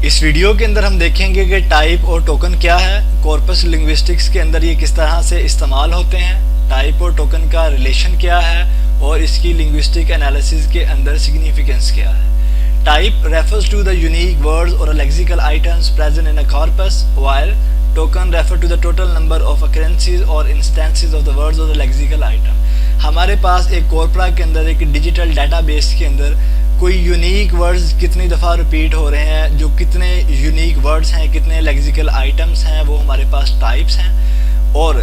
इस वीडियो के अंदर हम देखेंगे कि टाइप और टोकन क्या है, कॉर्पस लिंग्विस्टिक्स के अंदर ये किस तरह से इस्तेमाल होते हैं, टाइप और टोकन का रिलेशन क्या है और इसकी लिंग्विस्टिक एनालिसिस के अंदर सिग्निफिकेंस क्या है। Type refers to the unique words or lexical items present in a corpus, while token refer to the total number of occurrences or instances of the words or the lexical item। हमारे पास एक कॉर्परा के अंदर, एक digital database के अंदर कोई unique words कितनी दफ़ा रिपीट हो रहे हैं, जो कितने यूनिक वर्ड्स हैं, कितने लेक्सिकल आइटम्स हैं, वो हमारे पास टाइप्स हैं। और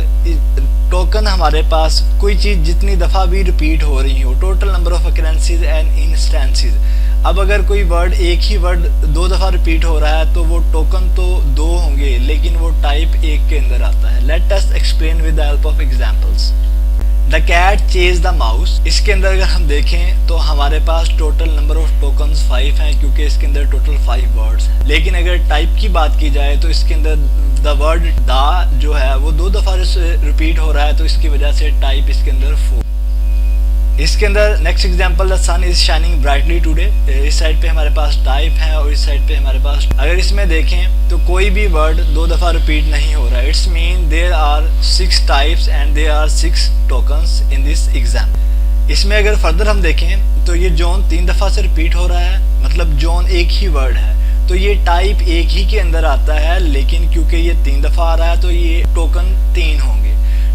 टोकन हमारे पास कोई चीज़ जितनी दफ़ा भी रिपीट हो रही हो, total number of occurrences and instances. अब अगर कोई वर्ड, एक ही वर्ड 2 दफ़ा रिपीट हो रहा है तो वो टोकन तो 2 होंगे, लेकिन वो टाइप 1 के अंदर आता है। Let us explain with the help of examples. The cat chase the mouse, इसके अंदर अगर हम देखें तो हमारे पास टोटल नंबर ऑफ टोकन्स 5 हैं, क्योंकि इसके अंदर टोटल 5 वर्ड्स हैं। लेकिन अगर टाइप की बात की जाए तो इसके अंदर द वर्ड दा जो है वो 2 दफ़ा रिपीट हो रहा है, तो इसकी वजह से टाइप इसके अंदर 4। इसके अंदर next example, the sun is shining brightly today. इस साइड पे हमारे पास टाइप है और इस साइड पे हमारे पास, अगर इसमें देखें तो कोई भी वर्ड 2 दफ़ा रिपीट नहीं हो रहा है। It's mean there are 6 types and there are 6 tokens in this example. इसमें अगर फर्दर हम देखें तो ये जॉन 3 दफ़ा से रिपीट हो रहा है, मतलब जॉन एक ही वर्ड है, तो ये टाइप 1 ही के अंदर आता है। लेकिन क्योंकि ये 3 दफ़ा आ रहा है तो ये टोकन 3 होंगे।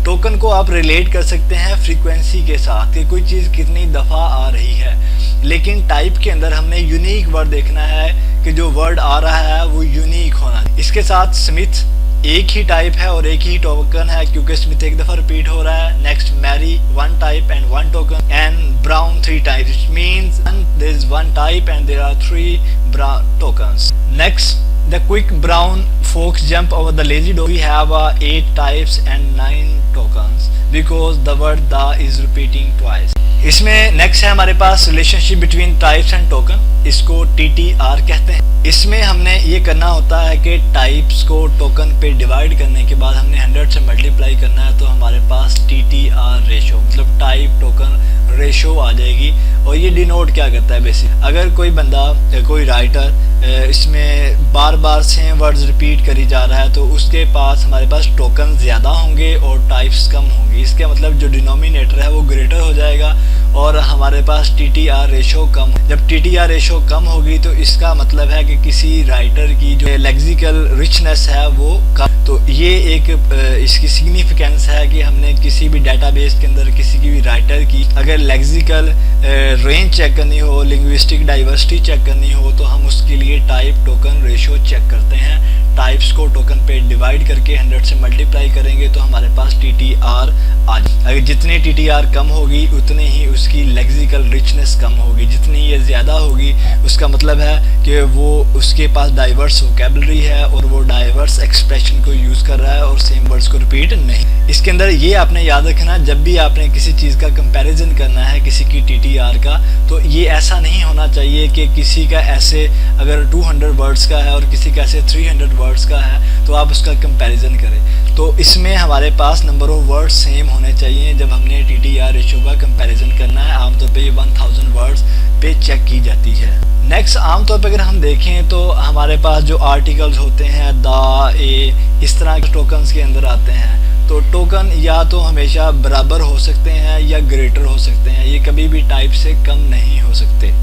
टोकन को आप रिलेट कर सकते हैं फ्रीक्वेंसी के साथ कि कोई चीज़ कितनी दफ़ा आ रही है। लेकिन टाइप के अंदर हमने यूनिक वर्ड देखना है कि जो वर्ड आ रहा है वो यूनिक होना। इसके साथ स्मिथ एक ही टाइप है और एक ही टोकन है, क्योंकि स्मिथ 1 दफ़ा रिपीट हो रहा है। Next Mary 1 type and 1 token, and brown 3 types, it means there is 1 type and there are 3 brown tokens. Next, the quick brown fox jump over the lazy dog, we have 8 types and 9 tokens because the word the is repeating twice। इसमें next है हमारे पास relationship between types and token, इसको TTR कहते हैं। इसमें हमने ये करना होता है कि टाइप्स को टोकन पे डिवाइड करने के बाद हमने 100 से मल्टीप्लाई करना है, तो हमारे पास TTR रेशो मतलब टाइप टोकन रेशो आ जाएगी। और ये डिनोट क्या करता है बेसिक, अगर कोई बंदा, कोई राइटर इसमें बार बार सेम वर्ड्स रिपीट करी जा रहा है तो उसके पास, हमारे पास टोकन ज़्यादा होंगे और टाइप्स कम होंगी। इसका मतलब जो डिनोमिनेटर है वो ग्रेटर हो जाएगा और हमारे पास TTR रेशो कम। जब TTR रेशो कम होगी तो इसका मतलब है कि किसी राइटर की जो लेक्सिकल रिचनेस है वो कम। तो ये एक इसकी सिग्निफिकेंस है कि हमने किसी भी डेटाबेस के अंदर किसी की भी राइटर की अगर लेक्सिकल रेंज चेक करनी हो, लिंग्विस्टिक डाइवर्सिटी चेक करनी हो, तो हम उसके लिए टाइप टोकन रेशो चेक करते हैं। टाइप्स को टोकन पे डिवाइड करके 100 से मल्टीप्लाई करेंगे तो हमारे पास TTR आ जाए। अगर जितनी TTR कम होगी उतनी ही उसकी लेक्सिकल रिचनेस कम होगी। जितनी ये ज़्यादा होगी उसका मतलब है कि वो उसके पास डाइवर्स वोकैबुलरी है और वो डाइवर्स एक्सप्रेशन को यूज़ कर रहा है और सेम वर्ड्स को रिपीट नहीं। इसके अंदर ये आपने याद रखना, जब भी आपने किसी चीज़ का कंपैरिजन करना है किसी की TTR का, तो ये ऐसा नहीं होना चाहिए कि किसी का ऐसे अगर 200 वर्ड्स का है और किसी का ऐसे 300 वर्ड्स का है तो आप उसका कंपैरिजन करें। तो इसमें हमारे पास नंबर ऑफ वर्ड्स सेम होने चाहिए जब हमने TTR रेशो का कंपैरिजन करना है। आमतौर पे ये 1000 वर्ड्स पे चेक की जाती है। नेक्स्ट, आमतौर पे अगर हम देखें तो हमारे पास जो आर्टिकल्स होते हैं द, ए, इस तरह के टोकन्स के अंदर आते हैं। तो टोकन या तो हमेशा बराबर हो सकते हैं या ग्रेटर हो सकते हैं, ये कभी भी टाइप से कम नहीं हो सकते।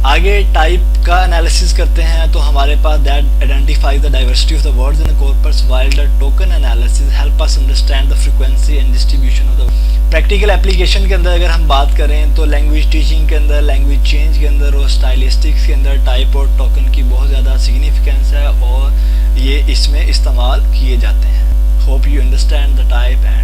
आगे टाइप का एनालिसिस करते हैं तो हमारे पास that identifies the diversity of the words in corpus, while the token analysis help us understand the frequency and distribution of the. Practical application के अंदर अगर हम बात करें तो लैंग्वेज टीचिंग के अंदर, लैंग्वेज चेंज के अंदर और स्टाइलिस्टिक्स के अंदर टाइप और टोकन की बहुत ज़्यादा सिग्निफिकेंस है और ये इसमें इस्तेमाल किए जाते हैं। Hope you understand the type and